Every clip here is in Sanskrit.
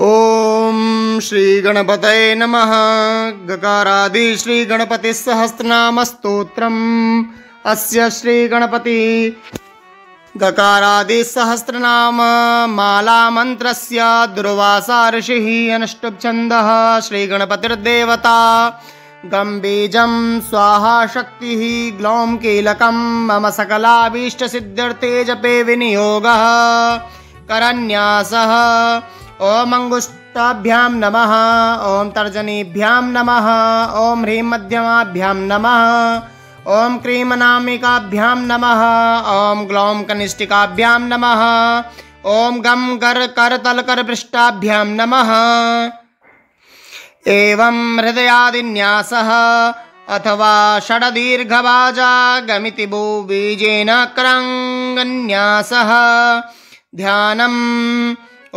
ओम श्री गणपतये नमः। गकारादि श्री गणपति सहस्रनाम स्तोत्रम् अस्य श्री गणपति गकारादि सहस्रनाम माला मंत्रस्य दुर्वासा ऋषिः अनुष्टुप् छन्दः श्री गणपतिर्देवता गं बीजं स्वाहा शक्तिः ग्लौं कीलकं मम सकलाभीष्ट सिद्ध्यर्थे जपे विनियोगः करन्यासः ओम अंगुष्ठाभ्यां नमः ओम तर्जनीभ्यां नमः ओम ह्रीं मध्यमाभ्यां नमः ओम क्रीं अनामिकाभ्यां नमः ओम ग्लौं कनिष्ठिकाभ्यां नमः ओम गं कर करतल करपृष्ठाभ्यां नमः। एवं हृदयादिन्यासः अथवा षडदीर्घवाजा गमिति भूबीजेन क्रंगन्यासः ध्यानम्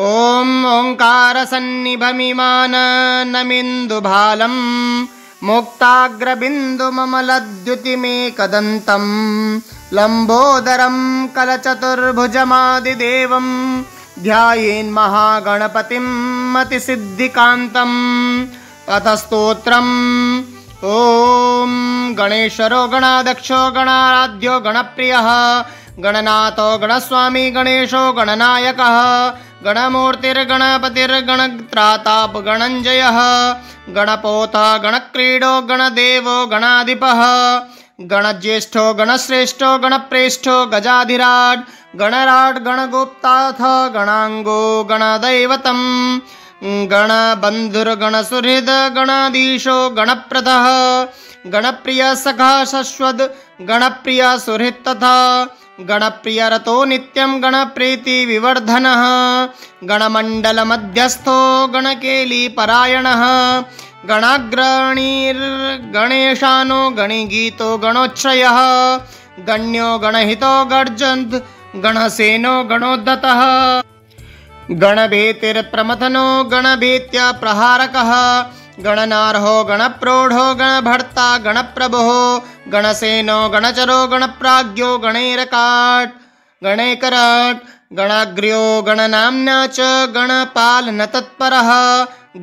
ओम ओंकार सन्निभमिमाननमिन्दुभालं मुक्ताग्रबिन्दुममलद्युतिमेकदन्तं लम्बोदरं कलचतुर्भुजमादिदेवं ध्यायेन्महागणपतिं मतिसिद्धिकान्तम्। अथ स्तोत्रम् ओम गणेश्वरो गणाध्यक्षो गणाराध्यो गणप्रियः गणनाथो गणस्वामी गणेशो गणनायकः गणमूर्तिर्गणपतिर्गणत्राताप गणञ्जयः गणपोतः गणक्रीडो गणदेवो गणाधिपः गणज्येष्ठो गणश्रेष्ठो गणप्रेष्ठो गजाधिराट् गणराट् गणगुप्ताथ गणाङ्गो गणदैवतं गणबन्धुर्गणसुहृद गणाधीशो गणप्रदः गणप्रिय सखा शश्वत् गणप्रिय सुहृत् तथा गणप्रिय रतो नित्यं गणप्रीति विवर्धनः गणमण्डल मध्यस्थो गणकेली परायणः गणाग्रणीर्गणेशानो गणिगीतो गणोच्छ्रयः गण्यो गणहितो गर्जन्त गणसेनो गणोद्धतः गणभीतिर्प्रमथनो गणभीत्या प्रहारकः गणनार्हो गणप्रौढो गणभर्ता गणप्रभुः गणसेनो गणचरो गणप्राज्ञो गणैरकाट् गणैकराट् गणाग्र्यो गणनाम्ना च गणपालनतत्परः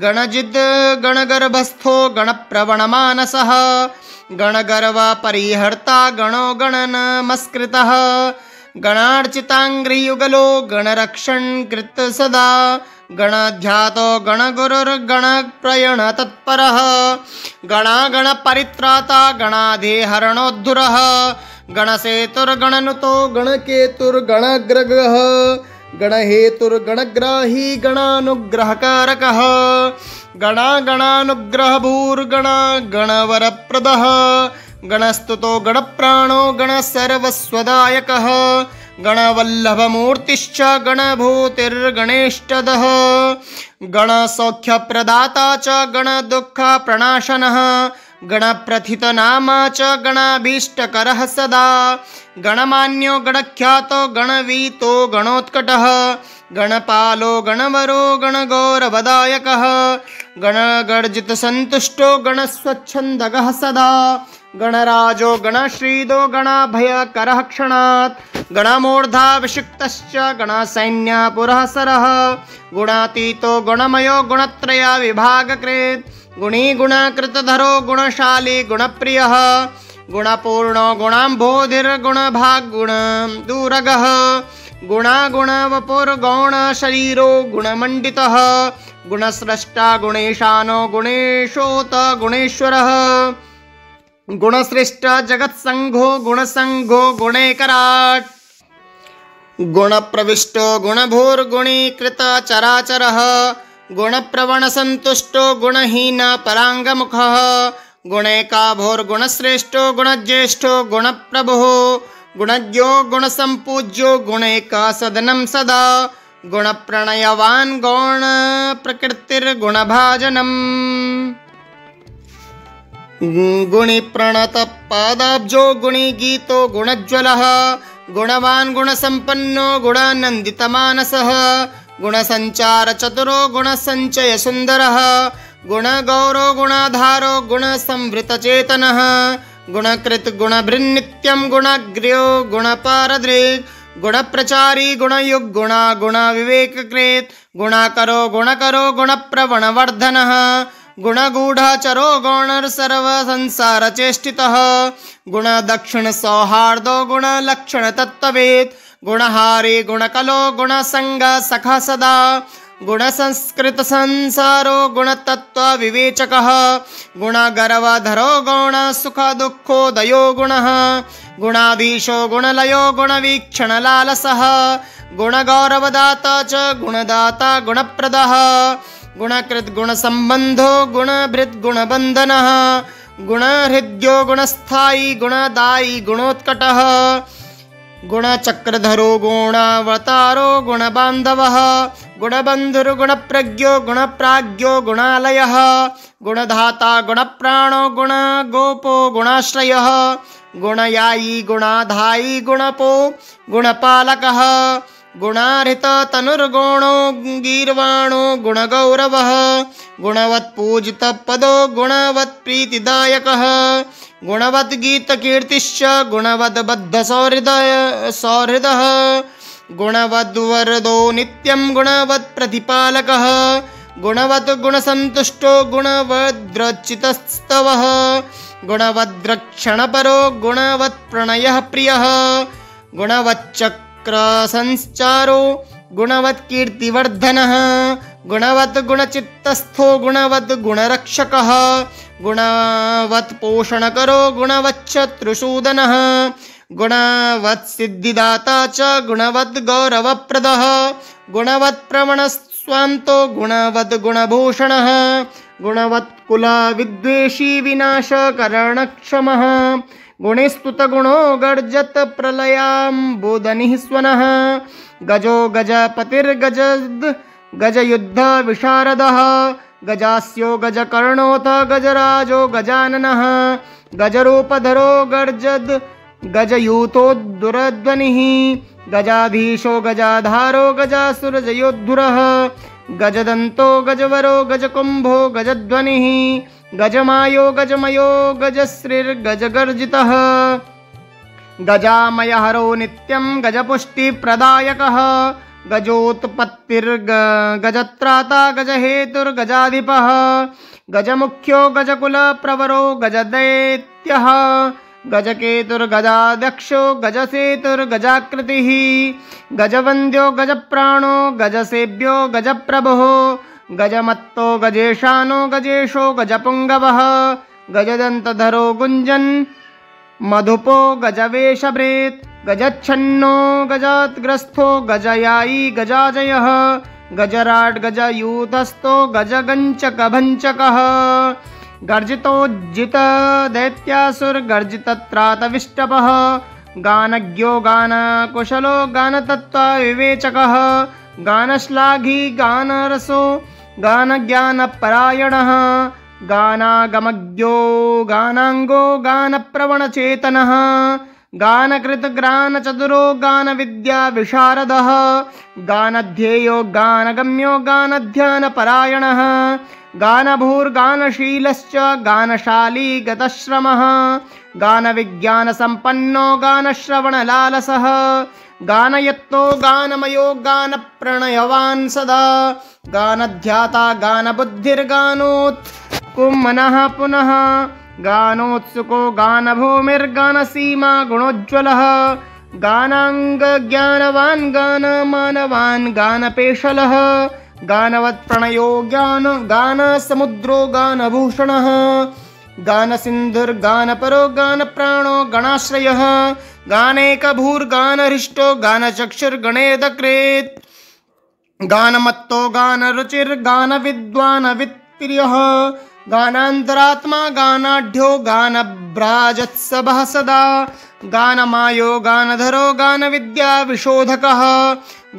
गणजिद् गणगर्भस्थो गणप्रवणमानसः गणगर्वपरिहर्ता गणो गणनमस्कृतः गणार्चिताङ्घ्रियुगलो गणरक्षणकृत् सदा गणाध्यातो गणगुरुर्गणप्रयण तत्परः गणागणपरित्राता गणाधिहरणोद्धुरः गणसेतुर्गणनुतो गणकेतुर्गणग्रगः गणहेतुर्गणग्राही गणानुग्रहकारकः गणागणानुग्रहभूर्गणगणवरप्रदः गणस्तुतो गणप्राणो गणसर्वस्वदायकः गणवल्लभमूर्तिश्च गणभूतिर्गणेष्टदः गणसौख्यप्रदाता च गणदुःखप्रणाशनः गणप्रथितनामा च गणाभीष्टकरः सदा गणमान्यो गणख्यातो गणवीतो गणोत्कटः गणपालो गणवरो गणगौरवदायकः गणगर्जितसन्तुष्टो गणस्वच्छन्दगः सदा गणराजो गणश्रीदो गणाभयकरः क्षणात् गणमूर्धाभिषिक्तश्च गणसैन्यपुरःसरः गुणातीतो गुणमयो गुणत्रय विभागकृत् गुणी गुणकृतधरो गुणशाली गुणप्रियः गुणपूर्णो गुणाम्भोधिर्गुणभाग्गुणदूरगः गुणागुणवपुर्गौणशरीरो गुणमण्डितः गुणस्रष्टा गुणेशानो गुणेशोत गुणेश्वरः गुणश्रेष्ठ जगत्संघो गुणसंघो गुणैकराट् गुणप्रविष्टो गुणभूर्गुणीकृत चराचरः गुणप्रवणसन्तुष्टो गुणहीन पराङ्गमुखः गुणैकाभोर्गुणश्रेष्ठो गुणज्येष्ठो गुणप्रभुः गुणज्ञो गुणसम्पूज्यो गुणैकसदनं सदा गुणप्रणयवान् गौणप्रकृतिर्गुणभाजनम् गुणिप्रणतपादाब्जो गुणिगीतो गुणज्वलः गुणवान् गुणसम्पन्नो गुणानन्दितमानसः गुणसञ्चारचतुरो गुणसञ्चयसुन्दरः गुणगौरो गुणाधारो गुणसंवृतचेतनः गुणकृत् गुणभृन्नित्यं गुणग्र्यो गुणपारदृक् गुणप्रचारी गुणयुग्गुणा गुणविवेककृत् गुणाकरो गुणप्रवणवर्धनः गुणगूढाचरो गौणर्सर्वसंसारचेष्टितः गुणदक्षिणसौहार्दो गुणलक्षणतत्त्ववेत् गुणहारी गुणकलो गुणसङ्गसखः सदा गुणसंस्कृतसंसारो गुणतत्त्वविवेचकः गुणगर्वधरो गौणसुखदुःखोदयो गुणः गुणाधीशो गुणलयो गुणवीक्षणलालसः गुणगौरवदाता च गुणदाता गुणप्रदः गुणकृत् गुणसम्बन्धो गुणभृत् गुणबन्धनः गुणहृद्यो गुणस्थायी गुणदायी गुणोत्कटः गुणचक्रधरो गुणावतारो गुणबान्धवः गुणबन्धुर्गुणप्रज्ञो गुणप्राज्ञो गुणालयः गुणधाता गुणप्राणो गुणगोपो गुणाश्रयः गुणयायी गुणाधायी गुणपो गुणपालकः गुणाहृततनुर्गुणो गीर्वाणो गुणगौरवः गुणवत्पूजितपदो गुणवत्प्रीतिदायकः गुणवद्गीतकीर्तिश्च गुणवद्बद्धसौहृदः गुणवद्वरदो नित्यं गुणवत्प्रतिपालकः गुणवत् गुणसन्तुष्टो गुणवद्रचितस्तवः गुणवद्रक्षणपरो गुणवत्प्रणयः प्रियः गुणवच्चक्रसंचारो गुणवत्कीर्तिवर्धनः गुणवत् गुणचित्तस्थो गुणवद् गुणरक्षकः गुणवत्पोषणकरो गुणवच्छत्रुसूदनः गुणवत्सिद्धिदाता च गुणवद्गौरवप्रदः गुणवत्प्रवणस्वान्तो गुणवद् गुणभूषणः गुणवत्कुलविद्वेषी विनाशकरणक्षमः गुणेस्तुतगुणो गर्जत प्रलयाम्बोधनिःस्वनः गजो गजपतिर्गजद् गजयुद्धविशारदः गजास्यो गजकर्णोऽथ गजराजो गजाननः गजरूपधरो गर्जद् गजयूतोद्दुरध्वनिः गजाधीशो गजाधारो गजासुरजयोद्धुरः गजदन्तो गजवरो गजकुम्भो गजध्वनिः गजमायो गजमयो गजश्रीर्गजगर्जितः गजामयहरो नित्यं गजपुष्टिप्रदायकः गजोत्पत्तिर्गजत्राता गजहेतुर्गजाधिपः गजमुख्यो गजकुलप्रवरो गजदैत्यः गजकेतुर्गजाध्यक्षो गजसेतुर्गजाकृतिः गजवन्द्यो गजप्राणो गजसेव्यो गजप्रभुः गजमत्तो गजेशानो गजेशो गजपुङ्गवः गजदन्तधरो गुञ्जन् मधुपो गजवेशभृत् गजच्छन्नो गजात्ग्रस्थो गजयायी गजाजयः गजराट् गजयूथस्थो गजगञ्चकभञ्चकः गर्जितोज्जितदैत्यासुरगर्जितत्रातविष्टपः गानज्ञो गानकुशलो गानतत्त्वविवेचकः गानश्लाघी गानरसो गानज्ञानपरायणः गानागमज्ञो गानाङ्गो गानप्रवणचेतनः गानकृत गानचतुरो गानविद्याविशारदः गानध्येयो गानगम्यो गानध्यानपरायणः गानभूर्गानशीलश्च गानशाली गतश्रमः गानविज्ञानसम्पन्नो गानश्रवणलालसः गानयत्तो गानमयो गानप्रणयवान् सदा गानध्याता गानबुद्धिर्गानोत्कुमनः पुनः गानोत्सुको गानभूमिर्गानसीमा गुणोज्ज्वलः गानाङ्गज्ञानवान् गानमानवान् गानपेशलः गानवत्प्रणयो गानसमुद्रो गानभूषणः गानसिन्धुर्गानपरो गानप्राणो गणाश्रयः गानेकभूर्गानहृष्टो गानचक्षुर्गणेदकृत् गानमत्तो गानरुचिर्गानविद्वानवित्प्रियः गानान्तरात्मा गानाढ्यो गानभ्राजत्सभः सदा गानमायो गानधरो गानविद्याविशोधकः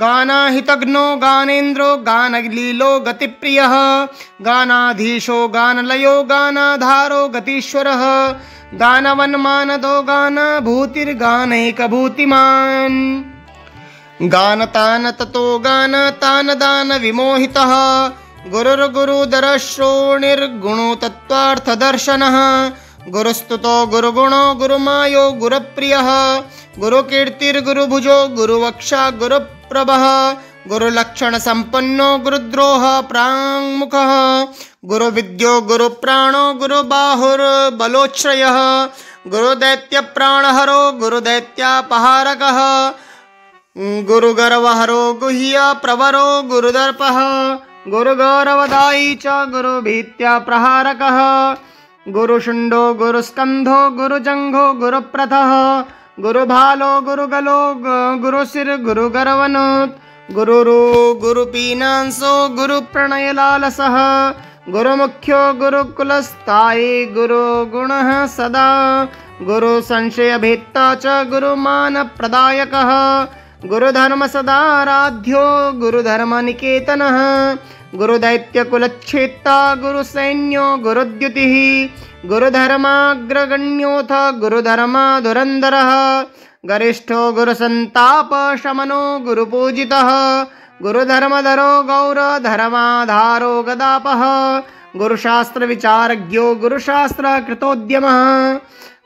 गानाहितघ्नो गानेन्द्रो गानलीलो गतिप्रियः गानाधीशो गानलयो गानाधारो गतीश्वरः गानवन्मानदो गानभूतिर्गानैकभूतिमान् गानतान ततो गानतान दानविमोहितः गुरुर्गुरुदरश्रोणिर्गुणो तत्त्वार्थदर्शनः गुरुस्तुतो गुरुगुणो गुरुमायो गुरुप्रियः गुरुकीर्तिर्गुरुभुजो गुरुवक्षा गुरुप्रभः गुरुलक्षणसम्पन्नो गुरुद्रोह प्राङ्मुखः गुरुविद्यो गुरुप्राणो गुरुबाहुर्बलोच्छ्रयः गुरुदैत्यप्राणहरो गुरुदैत्यापहारकः गुरुगर्वहरो गुह्यप्रवरो गुरुदर्पः गुरुगौरवदायी च गुरुभीत्याप्रहारकः गुरुशुण्डो गुरुस्कन्धो गुरुजङ्घो गुरुप्रथः गुरुभालो गुरुगलो गुरुशिर गुरुगर्वनोत् गुरुरु गुरुपीनांसो गुरुप्रणयलालसः गुरुमुख्यो गुरुकुलस्थायी गुरुगुणः सदा गुरुसंशयभेत्ता च गुरुमानप्रदायकः गुरुधर्मसदाराध्यो गुरुधर्मनिकेतनः गुरुदैत्यकुलच्छेत्ता गुरुसैन्यो गुरुद्युतिः गुरुधर्माग्रगण्योऽथ गुरुधर्मधुरन्धरः गरिष्ठो गुरुसन्तापशमनो गुरुपूजितः गुरुधर्मधरो गौरधर्माधारो गदापः गुरुशास्त्रविचारज्ञो गुरुशास्त्रकृतोद्यमः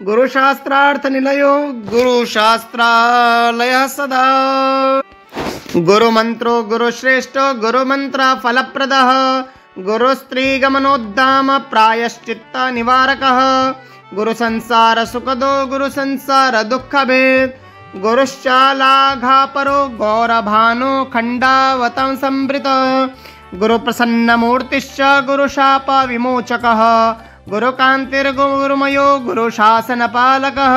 गुरुशास्त्रार्थनिलयो गुरुशास्त्रालयः सदा गुरुमन्त्रो गुरुश्रेष्ठो गुरुमन्त्रफलप्रदः गुरुस्त्रीगमनोद्दाम प्रायश्चित्तनिवारकः गुरुसंसारसुखदो गुरुसंसारदुःखभेद गुरुश्चालाघापरो गौरभानो खण्डावतं संवृत गुरुप्रसन्नमूर्तिश्च गुरुशापविमोचकः गुरुकान्तिर्गुरुमयो गुरुशासनपालकः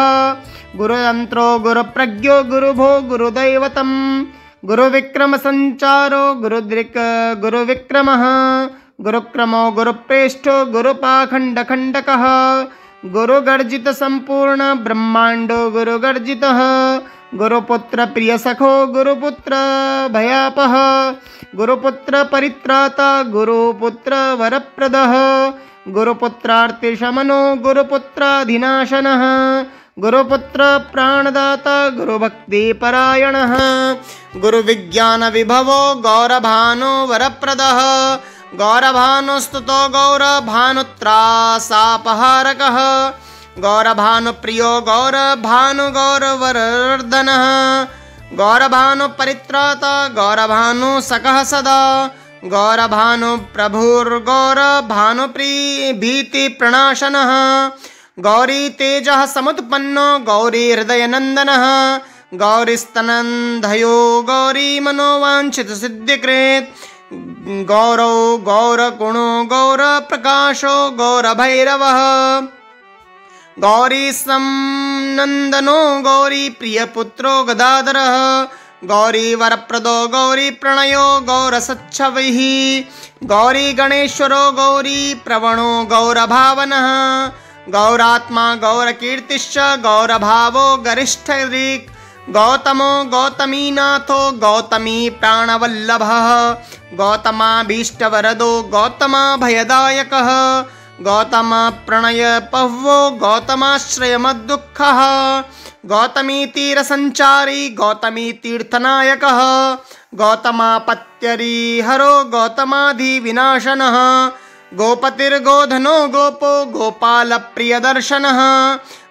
गुरुयन्त्रो गुरुप्रज्ञो गुरुभो गुरुदैवतम् गुरुविक्रमसञ्चारो गुरुदृक् गुरुविक्रमः गुरुक्रमो गुरुप्रेष्ठो गुरुपाखण्डखण्डकः गुरुगर्जितसम्पूर्ण ब्रह्माण्डो गुरुगर्जितः गुरुपुत्रप्रियसखो गुरुपुत्रभयापः गुरुपुत्रपरित्राता गुरुपुत्रवरप्रदः गुरुपुत्रार्तिशमनो गुरुपुत्राधिनाशनः गुरुपुत्रप्राणदाता गुरुभक्तिपरायणः गुरुविज्ञानविभवो गौरभानो वरप्रदः गौरभानुस्तुतो गौरभानुत्रासापहारकः गौरभानुप्रियो गौरभानुगौरवर्धनः गौरभानुपरित्राता गौरभानुसखः सदा गौरभानुप्रभुर्गौरभानुप्रीभीतिप्रणाशनः गौरीतेजः समुत्पन्नो गौरीहृदयनन्दनः गौरीस्तनन्धयो गौरीमनोवाञ्छितसिद्धिकृत् गौरौ गौरगुणो गौरप्रकाशो गौरभैरवः गौरीसंनन्दनो गौरीप्रियपुत्रो गदाधरः गौरीवरप्रदो गौरीप्रणयो गौरसच्छवैः गौरीगणेश्वरो गौरीप्रवणो गौरभावनः गौरात्मा गौरकीर्तिश्च गौरभावो गरिष्ठऋक् गौतमो गौतमीनाथो गौतमी प्राणवल्लभः गौतमाभीष्टवरदो गौतमाभयदायकः गौतमप्रणयपह्वो गौतमाश्रयमद्दुःखः गौतमीतीरसञ्चारी गौतमीतीर्थनायकः गौतमापत्यरिहरो गौतमाधिविनाशनः गोपतिर्गोधनो गोपो गोपालप्रियदर्शनः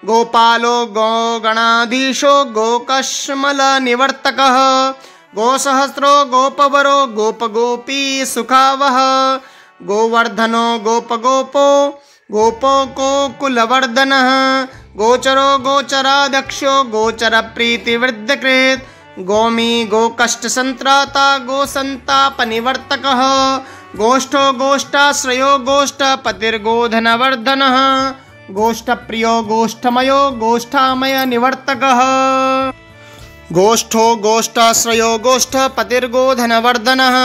गोपालो गोगणाधीशो गोकश्मलनिवर्तकः गोसहस्रो गोपवरो गोपगोपीसुखावः गोवर्धनो गोपगोपो गोपो गोकुलवर्धनः गोचरो गोचराध्यक्षो गोचरप्रीतिवृद्धकृत् गोमी गोकष्टसन्त्राता गोसन्तापनिवर्तकः गोष्ठो गोष्ठाश्रयो गोष्ठपतिर्गोधनवर्धनः गोष्ठप्रियो गोष्ठमयो गोष्ठामयनिवर्तकः गोष्ठो गोष्ठाश्रयो गोष्ठपतिर्गोधनवर्धनः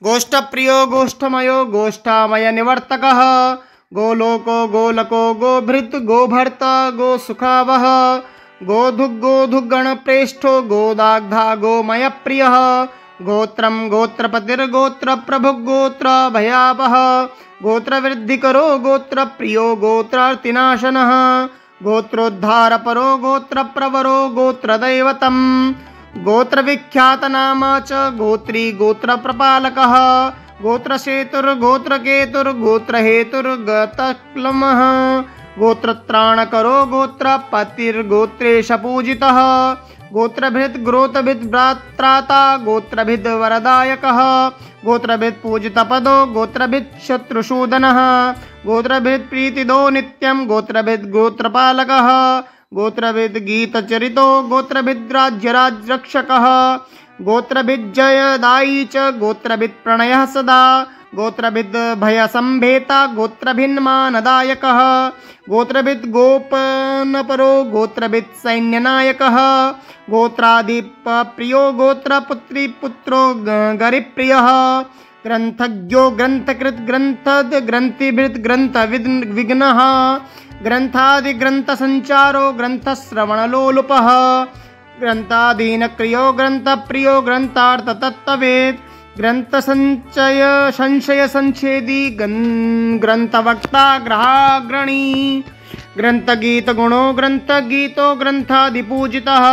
गोष्ठप्रियो गोष्ठमयो गोष्ठामयनिवर्तकः गोलोको गोलको गोभृत् गोभर्ता गोसुखावः गोधुग्गणप्रेष्ठो गोदाग्धा गोमयप्रियः गोत्रं गोत्रपतिर्गोत्रप्रभुगोत्रभयापः गोत्रवृद्धिकरो गोत्रप्रियो गोत्रार्तिनाशनः गोत्रोद्धारपरो गोत्रप्रवरो गोत्रदैवतम् गोत्रविख्यातनाम च गोत्री गोत्रप्रपालकः गोत्रसेतुर्गोत्रकेतुर्गोत्रहेतुर्गतक्लमः गोत्रत्राणकरो गोत्रपतिर्गोत्रेश पूजितः गोत्रभिद् ग्रोतभिद् भ्रात्राता गोत्रभिद् वरदायकः गोत्रभिद् पूजितपदो गोत्रभिद् शत्रुशूदनः गोत्रभिद् प्रीतिदो नित्यं गोत्रभिद् गोत्रपालकः गोत्रभिद् गीतचरितो गोत्रभिद् राज्यराज्यरक्षकः गोत्रभिद् जयदायी च गोत्रभिद् प्रणयः सदा गोत्रभिद् भयसम्भेता गोत्रभिन्मानदायकः गोत्रभिद् गोपनपरो गोत्रभिद् सैन्यनायकः गोत्रादिप्रियो गोत्रपुत्री पुत्रो गरिप्रियः ग्रंथज्ञो ग्रंथकृत ग्रंथद ग्रंथिभिद् ग्रंथविद् विघ्नः ग्रंथादिग्रंथसञ्चारो ग्रंथश्रवणलोलुपः ग्रंथाधीनक्रियो ग्रंथप्रियो ग्रंथार्थतत्त्ववेद् ग्रंथसञ्चय संशय संच्छेदी ग्रंथवक्ता ग्रहाग्रणी ग्रंथगीतगुणो ग्रंथगीतो ग्रंथादिपूजितः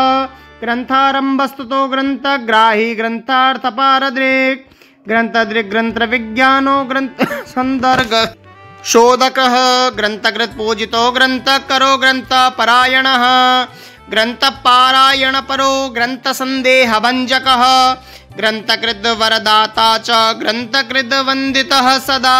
ग्रंथारम्भस्तुतो ग्रंथग्राही ग्रंथार्थपारदृक् ग्रंथदृग्ग्रंथविज्ञानो ग्रंथसन्दर्ग शोधकः ग्रंथकृत् पूजितो ग्रंथकरो ग्रंथपरायणः ग्रंथपारायणपरो ग्रंथसन्देहभञ्जकः ग्रंथकृद् वरदाता च ग्रंथकृद् वन्दितः सदा।